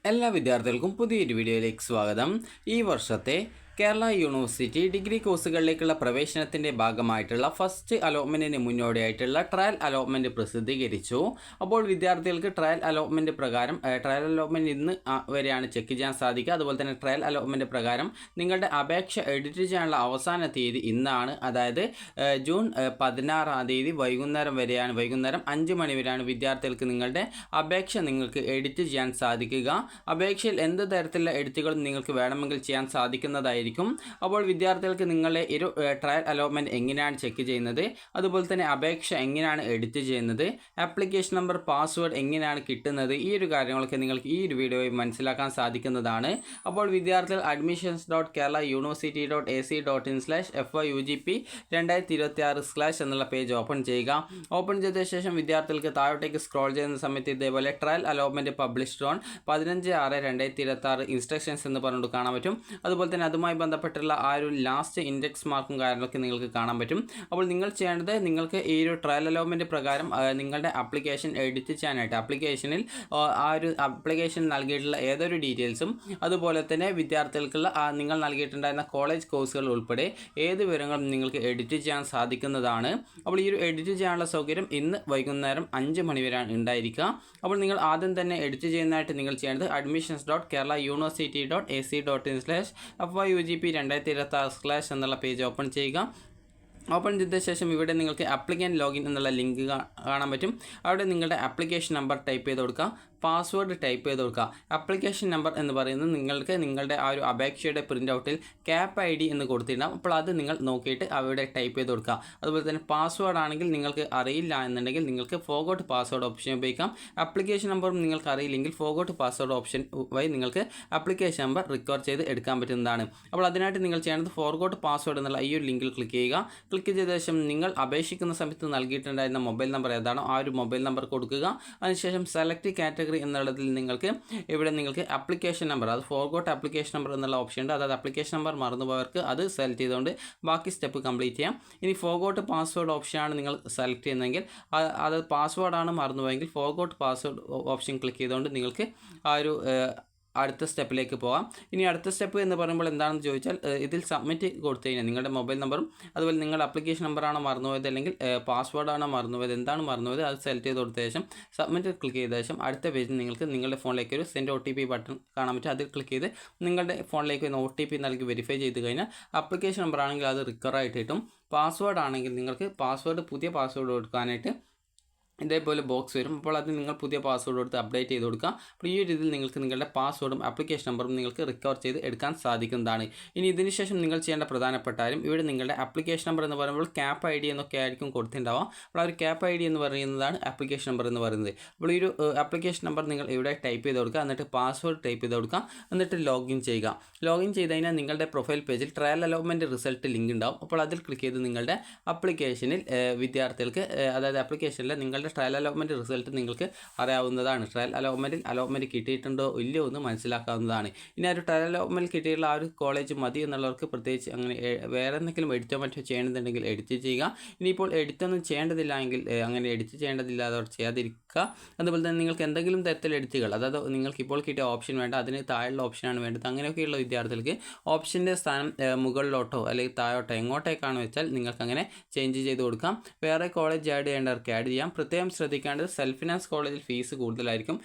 എല്ലാ വിദ്യാർത്ഥികൾക്കും പുതിയൊരു വീഡിയോയിലേക്ക് സ്വാഗതം. ഈ വർഷത്തെ കേരള യൂണിവേഴ്സിറ്റി ഡിഗ്രി കോഴ്സുകളിലേക്കുള്ള പ്രവേശനത്തിൻ്റെ ഭാഗമായിട്ടുള്ള ഫസ്റ്റ് അലോട്ട്മെൻറ്റിന് മുന്നോടിയായിട്ടുള്ള ട്രയൽ അലോട്ട്മെൻറ്റ് പ്രസിദ്ധീകരിച്ചു. അപ്പോൾ വിദ്യാർത്ഥികൾക്ക് ട്രയൽ അലോട്ട്മെൻറ്റ് പ്രകാരം ട്രയൽ അലോട്ട്മെൻറ്റ് ഇന്ന് വരെയാണ് ചെക്ക് ചെയ്യാൻ സാധിക്കുക. അതുപോലെ തന്നെ ട്രയൽ അലോട്ട്മെൻറ്റ് പ്രകാരം നിങ്ങളുടെ അപേക്ഷ എഡിറ്റ് ചെയ്യാനുള്ള അവസാന തീയതി ഇന്നാണ്. അതായത് ജൂൺ 16-ാം തീയതി വൈകുന്നേരം 5 മണി വരെയാണ് വിദ്യാർത്ഥികൾക്ക് നിങ്ങളുടെ അപേക്ഷ നിങ്ങൾക്ക് എഡിറ്റ് ചെയ്യാൻ സാധിക്കുക. അപേക്ഷയിൽ എന്ത് തരത്തിലുള്ള എഡിറ്റുകളും നിങ്ങൾക്ക് വേണമെങ്കിൽ ചെയ്യാൻ സാധിക്കുന്നതായിരിക്കും. അപ്പോൾ വിദ്യാർത്ഥികൾക്ക് നിങ്ങളുടെ ട്രയൽ അലോട്ട്മെൻറ്റ് എങ്ങനെയാണ് ചെക്ക് ചെയ്യുന്നത്, അതുപോലെ തന്നെ അപേക്ഷ എങ്ങനെയാണ് എഡിറ്റ് ചെയ്യുന്നത്, ആപ്ലിക്കേഷൻ നമ്പർ, പാസ്വേഡ് എങ്ങനെയാണ് കിട്ടുന്നത്, ഈ ഒരു കാര്യങ്ങളൊക്കെ നിങ്ങൾക്ക് ഈ ഒരു വീഡിയോയിൽ മനസ്സിലാക്കാൻ സാധിക്കുന്നതാണ്. അപ്പോൾ വിദ്യാർത്ഥികൾ admissions.keralauniversity.ac.in/FYUGP2026/ എന്നുള്ള പേജ് ഓപ്പൺ ചെയ്യുക. ഓപ്പൺ ചെയ്ത ശേഷം വിദ്യാർത്ഥികൾക്ക് താഴോട്ടേക്ക് സ്ക്രോൾ ചെയ്യുന്ന സമയത്ത് ഇതേപോലെ trial allotment published on 15/6/2026 instructions എന്ന് പറഞ്ഞുകൊണ്ട് കാണാൻ പറ്റും. അതുപോലെ തന്നെ അതുമായി ബന്ധപ്പെട്ടുള്ള ആ ഒരു ലാസ്റ്റ് ഇൻഡെക്സ് മാർക്കും കാര്യങ്ങളൊക്കെ നിങ്ങൾക്ക് കാണാൻ പറ്റും. അപ്പോൾ നിങ്ങൾ ചെയ്യേണ്ടത്, നിങ്ങൾക്ക് ഈ ഒരു ട്രയൽ അലോട്ട്മെൻറ്റ് പ്രകാരം നിങ്ങളുടെ ആപ്ലിക്കേഷൻ എഡിറ്റ് ചെയ്യാനായിട്ട് ആപ്ലിക്കേഷനിൽ ആ ഒരു ആപ്ലിക്കേഷൻ നൽകിയിട്ടുള്ള ഏതൊരു ഡീറ്റെയിൽസും അതുപോലെ തന്നെ വിദ്യാർത്ഥികൾക്കുള്ള നിങ്ങൾ നൽകിയിട്ടുണ്ടായിരുന്ന കോളേജ് കോഴ്സുകൾ ഉൾപ്പെടെ ഏത് വിവരങ്ങളും നിങ്ങൾക്ക് എഡിറ്റ് ചെയ്യാൻ സാധിക്കുന്നതാണ്. അപ്പോൾ ഈ ഒരു എഡിറ്റ് ചെയ്യാനുള്ള സൗകര്യം ഇന്ന് വൈകുന്നേരം 5 മണി വരെയാണ് ഉണ്ടായിരിക്കുക. അപ്പോൾ നിങ്ങൾ ആദ്യം തന്നെ എഡിറ്റ് ചെയ്യുന്നതായിട്ട് നിങ്ങൾ ചെയ്യേണ്ടത് admissions.keralauniversity.ac.in/FYUGP2026/ എന്നുള്ള പേജ് ഓപ്പൺ ചെയ്യുക. ഓപ്പൺ ചെയ്ത ശേഷം ഇവിടെ നിങ്ങൾക്ക് ആപ്ലിക്കൻ്റ് ലോഗിൻ എന്നുള്ള ലിങ്ക് കാണാൻ പറ്റും. അവിടെ നിങ്ങളുടെ ആപ്ലിക്കേഷൻ നമ്പർ ടൈപ്പ് ചെയ്ത് കൊടുക്കുക, പാസ്വേഡ് ടൈപ്പ് ചെയ്ത് കൊടുക്കുക. ആപ്ലിക്കേഷൻ നമ്പർ എന്ന് പറയുന്നത് നിങ്ങളുടെ ആ ഒരു അപേക്ഷയുടെ പ്രിൻ്റ് ഔട്ടിൽ ക്യാപ്പ് ID എന്ന് കൊടുത്തിട്ടുണ്ടാകും. അപ്പോൾ അത് നിങ്ങൾ നോക്കിയിട്ട് അവിടെ ടൈപ്പ് ചെയ്ത് കൊടുക്കുക. അതുപോലെ തന്നെ പാസ്വേഡ് ആണെങ്കിൽ നിങ്ങൾക്ക് അറിയില്ല എന്നുണ്ടെങ്കിൽ നിങ്ങൾക്ക് ഫോർഗോട്ട് പാസ്വേഡ് ഓപ്ഷൻ ഉപയോഗിക്കാം. ആപ്ലിക്കേഷൻ നമ്പറും നിങ്ങൾക്ക് അറിയില്ലെങ്കിൽ ഫോർഗോട്ട് പാസ്വേഡ് ഓപ്ഷൻ വഴി നിങ്ങൾക്ക് ആപ്ലിക്കേഷൻ നമ്പർ റിക്കവർ ചെയ്ത് എടുക്കാൻ പറ്റുന്നതാണ്. അപ്പോൾ അതിനായിട്ട് നിങ്ങൾ ചെയ്യേണ്ടത് ഫോർഗോട്ട് പാസ്വേഡ് എന്നുള്ള ഈ ഒരു ലിങ്കിൽ ക്ലിക്ക് ചെയ്യുക. ക്ലിക്ക് ചെയ്ത ശേഷം നിങ്ങൾ അപേക്ഷിക്കുന്ന സമയത്ത് നൽകിയിട്ടുണ്ടായിരുന്ന മൊബൈൽ നമ്പർ ഏതാണോ ആ ഒരു മൊബൈൽ നമ്പർ കൊടുക്കുക. അതിനുശേഷം സെലക്ട് കാറ്റഗറി എന്നുള്ളതിൽ നിങ്ങൾക്ക് ആപ്ലിക്കേഷൻ നമ്പർ, അത് ഫോർഗോട്ട് ആപ്ലിക്കേഷൻ നമ്പർ എന്നുള്ള ഓപ്ഷൻ ഉണ്ട്. അതായത് ആപ്ലിക്കേഷൻ നമ്പർ മറന്നുപോയവർക്ക് അത് സെലക്ട് ചെയ്തുകൊണ്ട് ബാക്കി സ്റ്റെപ്പ് കംപ്ലീറ്റ് ചെയ്യാം. ഇനി ഫോർഗോട്ട് പാസ്വേഡ് ഓപ്ഷനാണ് നിങ്ങൾ സെലക്ട് ചെയ്യുന്നതെങ്കിൽ, അത് പാസ്വേഡാണ് മറന്നുപോയെങ്കിൽ ഫോർഗോട്ട് പാസ്വേഡ് ഓപ്ഷൻ ക്ലിക്ക് ചെയ്തുകൊണ്ട് നിങ്ങൾക്ക് ആ ഒരു അടുത്ത സ്റ്റെപ്പിലേക്ക് പോകാം. ഇനി അടുത്ത സ്റ്റെപ്പ് എന്ന് പറയുമ്പോൾ എന്താണെന്ന് ചോദിച്ചാൽ, ഇതിൽ സബ്മിറ്റ് കൊടുത്തു കഴിഞ്ഞാൽ നിങ്ങളുടെ മൊബൈൽ നമ്പറും അതുപോലെ നിങ്ങളുടെ ആപ്ലിക്കേഷൻ നമ്പറാണോ മറന്നുപോയത് അല്ലെങ്കിൽ പാസ്വേഡാണോ മറന്നുപോയത്, എന്താണ് മറന്നുപോയത്, അത് സെലക്ട് ചെയ്ത് കൊടുത്ത ശേഷം സബ്മിറ്റ് ക്ലിക്ക് ചെയ്ത ശേഷം അടുത്ത പേജിൽ നിങ്ങൾക്ക് നിങ്ങളുടെ ഫോണിലേക്ക് ഒരു സെൻഡ് OTP ബട്ടൺ കാണാൻ പറ്റും. അതിൽ ക്ലിക്ക് ചെയ്ത് നിങ്ങളുടെ ഫോണിലേക്ക് ഒരു OTP നൽകി വെരിഫൈ ചെയ്ത് കഴിഞ്ഞാൽ ആപ്ലിക്കേഷൻ നമ്പർ ആണെങ്കിൽ അത് റിക്കവർ ആയിട്ട് കിട്ടും. പാസ്വേഡ് ആണെങ്കിൽ നിങ്ങൾക്ക് പുതിയ പാസ്വേഡ് കൊടുക്കാനായിട്ട് ഇതേപോലെ ബോക്സ് വരും. അപ്പോൾ അത് നിങ്ങൾ പുതിയ പാസ്വേഡ് കൊടുത്ത് അപ്ഡേറ്റ് ചെയ്ത് കൊടുക്കുക. അപ്പോൾ ഈ ഒരു രീതിയിൽ നിങ്ങൾക്ക് നിങ്ങളുടെ പാസ്വേഡും ആപ്ലിക്കേഷൻ നമ്പറും നിങ്ങൾക്ക് റിക്കവർ ചെയ്ത് എടുക്കാൻ സാധിക്കുന്നതാണ്. ഇനി ഇതിന് ശേഷം നിങ്ങൾ ചെയ്യേണ്ട പ്രധാനപ്പെട്ട കാര്യം, ഇവിടെ നിങ്ങളുടെ ആപ്ലിക്കേഷൻ നമ്പർ എന്ന് പറയുമ്പോൾ ക്യാപ്പ് ID എന്നൊക്കെ ആയിരിക്കും കൊടുത്തിട്ടുണ്ടാവുക. അപ്പോൾ ആ ഒരു ക്യാപ്പ് ID എന്ന് പറയുന്നതാണ് ആപ്ലിക്കേഷൻ നമ്പർ എന്ന് പറയുന്നത്. അപ്പോൾ ഈ ഒരു ആപ്ലിക്കേഷൻ നമ്പർ നിങ്ങൾ ഇവിടെ ടൈപ്പ് ചെയ്ത് കൊടുക്കുക, എന്നിട്ട് പാസ്വേഡ് ടൈപ്പ് ചെയ്ത് കൊടുക്കുക, എന്നിട്ട് ലോഗിൻ ചെയ്യുക. ലോഗിൻ ചെയ്ത് കഴിഞ്ഞാൽ നിങ്ങളുടെ പ്രൊഫൈൽ പേജിൽ ട്രയൽ അലോട്ട്മെൻറ്റ് റിസൾട്ട് ലിങ്ക് ഉണ്ടാവും. അപ്പോൾ അതിൽ ക്ലിക്ക് ചെയ്ത് നിങ്ങളുടെ ആപ്ലിക്കേഷനിൽ വിദ്യാർത്ഥികൾക്ക്, അതായത് ആപ്ലിക്കേഷനിൽ നിങ്ങളുടെ ട്രയൽ അലോട്ട്മെൻറ്റ് റിസൾട്ട് നിങ്ങൾക്ക് അറിയാവുന്നതാണ്. ട്രയൽ അലോട്ട്മെൻറ്റ് കിട്ടിയിട്ടുണ്ടോ ഇല്ലയോ എന്ന് മനസ്സിലാക്കാവുന്നതാണ്. ഇനി ആ ഒരു ട്രയൽ അലോട്ട്മെൻറ്റ് കിട്ടിയിട്ടുള്ള ആ ഒരു കോളേജ് മതി എന്നുള്ളവർക്ക് പ്രത്യേകിച്ച് അങ്ങനെ വേറെ എന്തെങ്കിലും എഡിറ്റോ മറ്റോ ചെയ്യണമെന്നുണ്ടെങ്കിൽ എഡിറ്റ് ചെയ്യുക. ഇനിയിപ്പോൾ എഡിറ്റൊന്നും ചെയ്യേണ്ടതില്ല എങ്കിൽ അങ്ങനെ എഡിറ്റ് ചെയ്യേണ്ടതില്ലാതെ ചെയ്യാതിരിക്കുക. അതുപോലെ തന്നെ നിങ്ങൾക്ക് എന്തെങ്കിലും തരത്തിൽ എഡിറ്റുകൾ, അതായത് നിങ്ങൾക്ക് ഇപ്പോൾ കിട്ടിയ ഓപ്ഷൻ വേണ്ട, അതിന് താഴെയുള്ള ഓപ്ഷനാണ് വേണ്ടത്, അങ്ങനെയൊക്കെയുള്ള വിദ്യാർത്ഥികൾക്ക് ഓപ്ഷൻ്റെ സ്ഥാനം മുകളിലോട്ടോ അല്ലെങ്കിൽ താഴോട്ടോ എങ്ങോട്ടേക്കാണ് വെച്ചാൽ നിങ്ങൾക്ക് അങ്ങനെ ചേഞ്ച് ചെയ്ത് കൊടുക്കാം. വേറെ കോളേജ് ആഡ് ചെയ്യേണ്ടവർക്ക് ആഡ് ചെയ്യാം. പ്രത്യേകം ശ്രദ്ധിക്കേണ്ടത്, സെൽഫ് ഫിനാൻസ് കോളേജിൽ ഫീസ് കൂടുതലായിരിക്കും,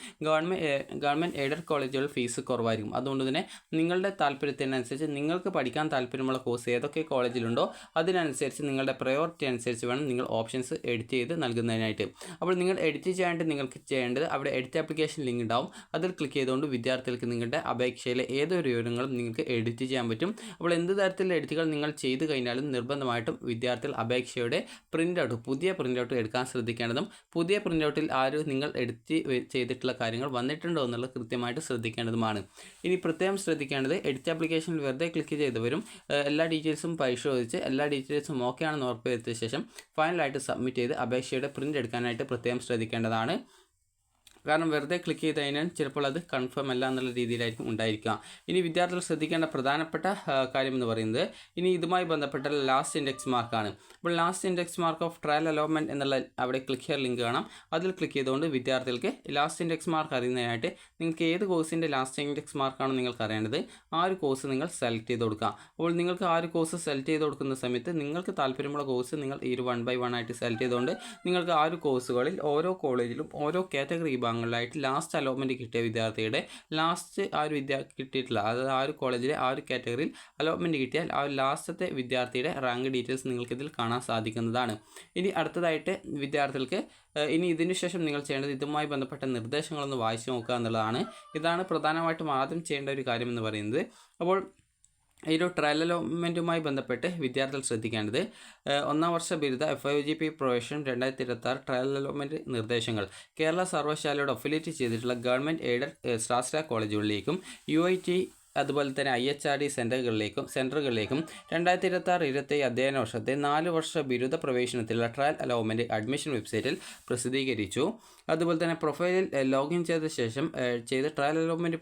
ഗവൺമെൻറ് എയ്ഡഡ് കോളേജുകളിൽ ഫീസ് കുറവായിരിക്കും. അതുകൊണ്ട് തന്നെ നിങ്ങളുടെ താല്പര്യത്തിനനുസരിച്ച് നിങ്ങൾക്ക് പഠിക്കാൻ താല്പര്യമുള്ള കോഴ്സ് ഏതൊക്കെ കോളേജിലുണ്ടോ അതിനനുസരിച്ച് നിങ്ങളുടെ പ്രയോറിറ്റി അനുസരിച്ച് വേണം നിങ്ങൾ ഓപ്ഷൻസ് എഡിറ്റ് ചെയ്ത് നൽകുന്നതിനായിട്ട്. അപ്പോൾ നിങ്ങൾ എഡിറ്റ് ചെയ്യാനായിട്ട് നിങ്ങൾക്ക് ചെയ്യേണ്ടത്, അവിടെ എഡിറ്റ് ആപ്ലിക്കേഷൻ ലിങ്ക് ഉണ്ടാവും. അതിൽ ക്ലിക്ക് ചെയ്തുകൊണ്ട് വിദ്യാർത്ഥികൾക്ക് നിങ്ങളുടെ അപേക്ഷയിലെ ഏതൊരു വിവരങ്ങളും നിങ്ങൾക്ക് എഡിറ്റ് ചെയ്യാൻ പറ്റും. അപ്പോൾ എന്ത് തരത്തിലുള്ള എഡിറ്റുകൾ നിങ്ങൾ ചെയ്ത് കഴിഞ്ഞാലും നിർബന്ധമായിട്ടും വിദ്യാർത്ഥികൾ അപേക്ഷയുടെ പുതിയ പ്രിൻ്റ് ഔട്ട് എടുക്കാൻ ശ്രദ്ധിക്കേണ്ടതും പുതിയ പ്രിൻ്റ് ഔട്ടിൽ നിങ്ങൾ എഡിറ്റ് ചെയ്തിട്ടുള്ള കാര്യങ്ങൾ വന്നിട്ടുണ്ടോ എന്നുള്ളത് കൃത്യമായിട്ട് ശ്രദ്ധിക്കേണ്ടതുമാണ്. ഇനി പ്രത്യേകം ശ്രദ്ധിക്കേണ്ടത്, എഡിറ്റ് ആപ്ലിക്കേഷനിൽ വെറുതെ ക്ലിക്ക് ചെയ്തവരും എല്ലാ ഡീറ്റെയിൽസും പരിശോധിച്ച് എല്ലാ ഡീറ്റെയിൽസും ഓക്കെ ആണെന്ന് ഉറപ്പുവരുത്തിയ ശേഷം ഫൈനലായിട്ട് സബ്മിറ്റ് ചെയ്ത് അപേക്ഷയുടെ പ്രിൻ്റ് എടുക്കാനായിട്ട് പ്രത്യേകം ശ്രദ്ധിക്കേണ്ടതാണ്. കാരണം വെറുതെ ക്ലിക്ക് ചെയ്ത് കഴിഞ്ഞാൽ ചിലപ്പോൾ അത് കൺഫേം അല്ല എന്നുള്ള രീതിയിലായിരിക്കും ഉണ്ടായിരിക്കുക. ഇനി വിദ്യാർത്ഥികൾ ശ്രദ്ധിക്കേണ്ട പ്രധാനപ്പെട്ട കാര്യം എന്ന് പറയുന്നത് ഇനി ഇതുമായി ബന്ധപ്പെട്ട ലാസ്റ്റ് ഇൻഡെക്സ് മാർക്കാണ്. അപ്പോൾ last index mark of trial allotment എന്നുള്ള അവിടെ ക്ലിക്ക് ചെയ്യാൻ ലിങ്ക് കാണാം. അതിൽ ക്ലിക്ക് ചെയ്തുകൊണ്ട് വിദ്യാർത്ഥികൾക്ക് ലാസ്റ്റ് ഇൻഡെക്സ് മാർക്ക് അറിയുന്നതിനായിട്ട് നിങ്ങൾക്ക് ഏത് കോഴ്സിൻ്റെ ലാസ്റ്റ് ഇൻഡെക്സ് മാർക്കാണ് നിങ്ങൾക്ക് അറിയേണ്ടത്, ആ ഒരു കോഴ്സ് നിങ്ങൾ സെലക്ട് ചെയ്ത് കൊടുക്കുക. അപ്പോൾ നിങ്ങൾക്ക് ആ ഒരു കോഴ്സ് സെലക്ട് ചെയ്ത് കൊടുക്കുന്ന സമയത്ത് നിങ്ങൾക്ക് താല്പര്യമുള്ള കോഴ്സ് നിങ്ങൾ ഈ ഒരു 1 by 1 ആയിട്ട് സെലക്ട് ചെയ്തുകൊണ്ട് നിങ്ങൾക്ക് ആ ഒരു കോഴ്സുകളിൽ ഓരോ കോളേജിലും ഓരോ കാറ്റഗറി വിഭാഗങ്ങളിലായിട്ട് ലാസ്റ്റ് അലോട്ട്മെൻറ്റ് കിട്ടിയ വിദ്യാർത്ഥിയുടെ ലാസ്റ്റ് ആ ഒരു കിട്ടിയിട്ടില്ല, അതായത് ആ ഒരു കോളേജിലെ ആ ഒരു കാറ്റഗറിയിൽ അലോട്ട്മെൻറ്റ് കിട്ടിയാൽ ആ ഒരു ലാസ്റ്റത്തെ വിദ്യാർത്ഥിയുടെ റാങ്ക് ഡീറ്റെയിൽസ് നിങ്ങൾക്കിതിൽ കാണാൻ സാധിക്കുന്നതാണ്. ഇനി അടുത്തതായിട്ട് വിദ്യാർത്ഥികൾക്ക് ഇനി ഇതിനു ശേഷം നിങ്ങൾ ചെയ്യേണ്ടത് ഇതുമായി ബന്ധപ്പെട്ട നിർദ്ദേശങ്ങളൊന്ന് വായിച്ചു നോക്കുക എന്നുള്ളതാണ്. ഇതാണ് പ്രധാനമായിട്ടും ആദ്യം ചെയ്യേണ്ട ഒരു കാര്യം എന്ന് പറയുന്നത്. അപ്പോൾ ഈ ഒരു ട്രയൽ അലോട്ട്മെൻറ്റുമായി ബന്ധപ്പെട്ട് വിദ്യാർത്ഥികൾ ശ്രദ്ധിക്കേണ്ടത് 1ാം വർഷ ബിരുദ FIUGP പ്രവേശനം 2026 ട്രയൽ അലോട്ട്മെൻറ്റ് നിർദ്ദേശങ്ങൾ കേരള സർവകലാശാലയോട് അഫിലിയേറ്റ് ചെയ്തിട്ടുള്ള ഗവൺമെൻറ് എയ്ഡഡ് സ്വാശ്രയ കോളേജുകളിലേക്കും UIT അതുപോലെ തന്നെ IHRD സെൻറ്ററുകളിലേക്കും 2026-27 അധ്യയന വർഷത്തെ 4 വർഷ ബിരുദ പ്രവേശനത്തിലുള്ള ട്രയൽ അലോട്ട്മെൻറ്റ് അഡ്മിഷൻ വെബ്സൈറ്റിൽ പ്രസിദ്ധീകരിച്ചു. അതുപോലെ തന്നെ പ്രൊഫൈലിൽ ലോഗിൻ ചെയ്ത ശേഷം ട്രയൽ അലോട്ട്മെൻറ്റ്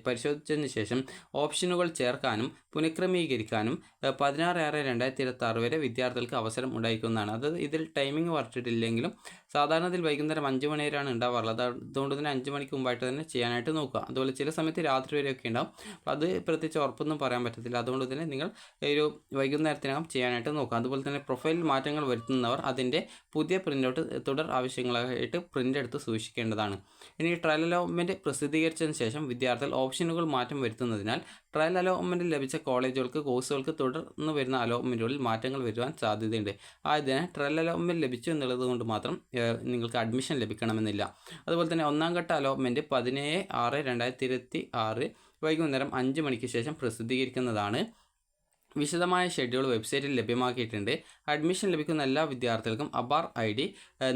പരിശോധിച്ചതിന് ശേഷം ഓപ്ഷനുകൾ ചേർക്കാനും പുനഃക്രമീകരിക്കാനും 16/6/2026 വരെ വിദ്യാർത്ഥികൾക്ക് അവസരം ഉണ്ടായിരിക്കുന്നതാണ്. അതായത് ഇതിൽ ടൈമിംഗ് പറഞ്ഞിട്ടില്ലെങ്കിലും സാധാരണ ഇതിൽ വൈകുന്നേരം 5 മണി വരെയാണ് ഉണ്ടാവാറുള്ളത്. അതുകൊണ്ട് തന്നെ 5 മണിക്ക് മുമ്പായിട്ട് തന്നെ ചെയ്യാനായിട്ട് നോക്കുക. അതുപോലെ ചില സമയത്ത് രാത്രി വരെയൊക്കെ ഉണ്ടാവും. അത് പ്രത്യേകിച്ച് ഉറപ്പൊന്നും പറയാൻ പറ്റത്തില്ല. അതുകൊണ്ട് തന്നെ നിങ്ങൾ ഒരു വൈകുന്നേരത്തിനകം ചെയ്യാനായിട്ട് നോക്കുക. അതുപോലെ തന്നെ പ്രൊഫൈലിൽ മാറ്റങ്ങൾ വരുത്തുന്നവർ അതിൻ്റെ പുതിയ പ്രിൻ്റ് ഔട്ട് തുടർ ആവശ്യങ്ങളായിട്ട് പ്രിൻ്റ് എടുത്ത് സൂക്ഷിക്കേണ്ടതാണ്. ഇനി ട്രയൽ അലോട്ട്മെൻറ്റ് പ്രസിദ്ധീകരിച്ചതിന് ശേഷം വിദ്യാർത്ഥികൾ ഓപ്ഷനുകൾ മാറ്റം വരുത്തുന്നതിനാൽ ട്രയൽ അലോട്ട്മെൻറ്റ് ലഭിച്ച കോളേജുകൾക്ക് കോഴ്സുകൾക്ക് തുടർന്ന് വരുന്ന അലോട്ട്മെൻറ്റുകളിൽ മാറ്റങ്ങൾ വരുവാൻ സാധ്യതയുണ്ട്. ആയതിനാൽ ട്രയൽ അലോട്ട്മെൻറ്റ് ലഭിച്ചു എന്നുള്ളത് കൊണ്ട് മാത്രം നിങ്ങൾക്ക് അഡ്മിഷൻ ലഭിക്കണമെന്നില്ല. അതുപോലെ തന്നെ 1ാം ഘട്ട അലോട്ട്മെൻറ്റ് 17/6/2026 വൈകുന്നേരം 5 മണിക്ക് ശേഷം പ്രസിദ്ധീകരിക്കുന്നതാണ്. വിശദമായ ഷെഡ്യൂൾ വെബ്സൈറ്റിൽ ലഭ്യമാക്കിയിട്ടുണ്ട്. അഡ്മിഷൻ ലഭിക്കുന്ന എല്ലാ വിദ്യാർത്ഥികൾക്കും അബാർ ID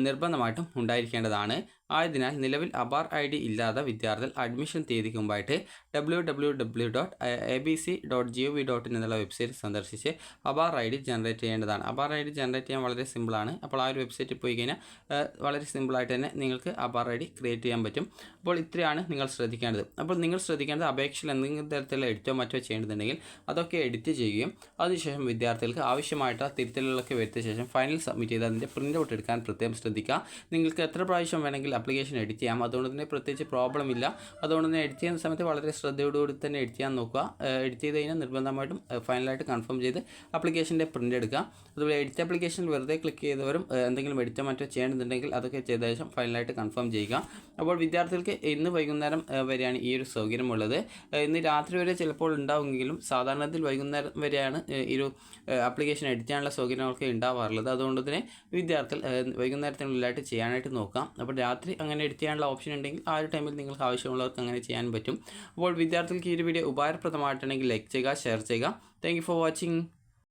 നിർബന്ധമായിട്ടും ഉണ്ടായിരിക്കേണ്ടതാണ്. ആയതിനാൽ നിലവിൽ അബാർ ID ഇല്ലാത്ത വിദ്യാർത്ഥികൾ അഡ്മിഷൻ തീയതിക്ക് മുമ്പായിട്ട് www.abc.gov.in എന്നുള്ള വെബ്സൈറ്റ് സന്ദർശിച്ച് അബാർ ID ജനറേറ്റ് ചെയ്യേണ്ടതാണ്. അബാർ ID ജനറേറ്റ് ചെയ്യാൻ വളരെ സിമ്പിളാണ്. അപ്പോൾ ആ ഒരു വെബ്സൈറ്റിൽ പോയി കഴിഞ്ഞാൽ വളരെ സിമ്പിളായിട്ട് തന്നെ നിങ്ങൾക്ക് അബാർ ID ക്രിയേറ്റ് ചെയ്യാൻ പറ്റും. അപ്പോൾ ഇത്രയാണ് നിങ്ങൾ ശ്രദ്ധിക്കേണ്ടത്. അപ്പോൾ നിങ്ങൾ ശ്രദ്ധിക്കേണ്ടത് അപേക്ഷയിൽ എന്തെങ്കിലും തരത്തിലുള്ള എഡിറ്റോ മറ്റോ ചെയ്യേണ്ടതുണ്ടെങ്കിൽ അതൊക്കെ എഡിറ്റ് ചെയ്യുകയും അതിനുശേഷം വിദ്യാർത്ഥികൾക്ക് ആവശ്യമായിട്ടുള്ള തിരുത്തലുകളൊക്കെ വരുത്തിയ ശേഷം ഫൈനൽ സബ്മിറ്റ് ചെയ്ത് അതിൻ്റെ പ്രിൻ്റ് ഔട്ട് എടുക്കാൻ പ്രത്യേകം ശ്രദ്ധിക്കുക. നിങ്ങൾക്ക് എത്ര പ്രാവശ്യം വേണമെങ്കിൽ ആപ്ലിക്കേഷൻ എഡിറ്റ് ചെയ്യാം. അതുകൊണ്ട് തന്നെ പ്രത്യേകിച്ച് പ്രോബ്ലം ഇല്ല. അതുകൊണ്ട് തന്നെ എഡിറ്റ് ചെയ്യുന്ന സമയത്ത് വളരെ ശ്രദ്ധയോടുകൂടി തന്നെ എഡിറ്റ് ചെയ്യാൻ നോക്കുക. എഡിറ്റ് ചെയ്ത് കഴിഞ്ഞാൽ നിർബന്ധമായിട്ടും ഫൈനലായിട്ട് കൺഫേം ചെയ്ത് ആപ്ലിക്കേഷൻ്റെ പ്രിൻ്റ് എടുക്കുക. അതുപോലെ എഡിറ്റ് ആപ്ലിക്കേഷനിൽ വെറുതെ ക്ലിക്ക് ചെയ്തവരും എന്തെങ്കിലും എഡിറ്റോ മറ്റോ ചെയ്യേണ്ടതുണ്ടെങ്കിൽ അതൊക്കെ ചെയ്ത ശേഷം ഫൈനലായിട്ട് കൺഫേം ചെയ്യുക. അപ്പോൾ വിദ്യാർത്ഥികൾക്ക് ഇന്ന് വൈകുന്നേരം വരെയാണ് ഈ ഒരു സൗകര്യമുള്ളത്. ഇന്ന് രാത്രി വരെ ചിലപ്പോൾ ഉണ്ടാവുമെങ്കിലും സാധാരണത്തിൽ വൈകുന്നേരം വരെയാണ് ഈ ഒരു ആപ്ലിക്കേഷൻ എഡിറ്റ് ചെയ്യാനുള്ള സൗകര്യങ്ങളൊക്കെ ഉണ്ടാവാറുള്ളത്. അതുകൊണ്ട് തന്നെ വിദ്യാർത്ഥികൾ വൈകുന്നേരത്തിനുള്ളിലായിട്ട് ചെയ്യാനായിട്ട് നോക്കാം. അപ്പോൾ രാത്രി അങ്ങനെ എഡിറ്റ് ചെയ്യാനുള്ള ഓപ്ഷൻ ഉണ്ടെങ്കിൽ ആ ഒരു ടൈമിൽ നിങ്ങൾക്ക് ആവശ്യമുള്ളവർക്ക് അങ്ങനെ ചെയ്യാൻ പറ്റും. അപ്പോൾ വിദ്യാർത്ഥികൾക്ക് ഈ ഒരു വീഡിയോ ഉപകാരപ്രദമായിട്ടുണ്ടെങ്കിൽ ലൈക്ക് ചെയ്യുക, ഷെയർ ചെയ്യുക. Thank you for watching.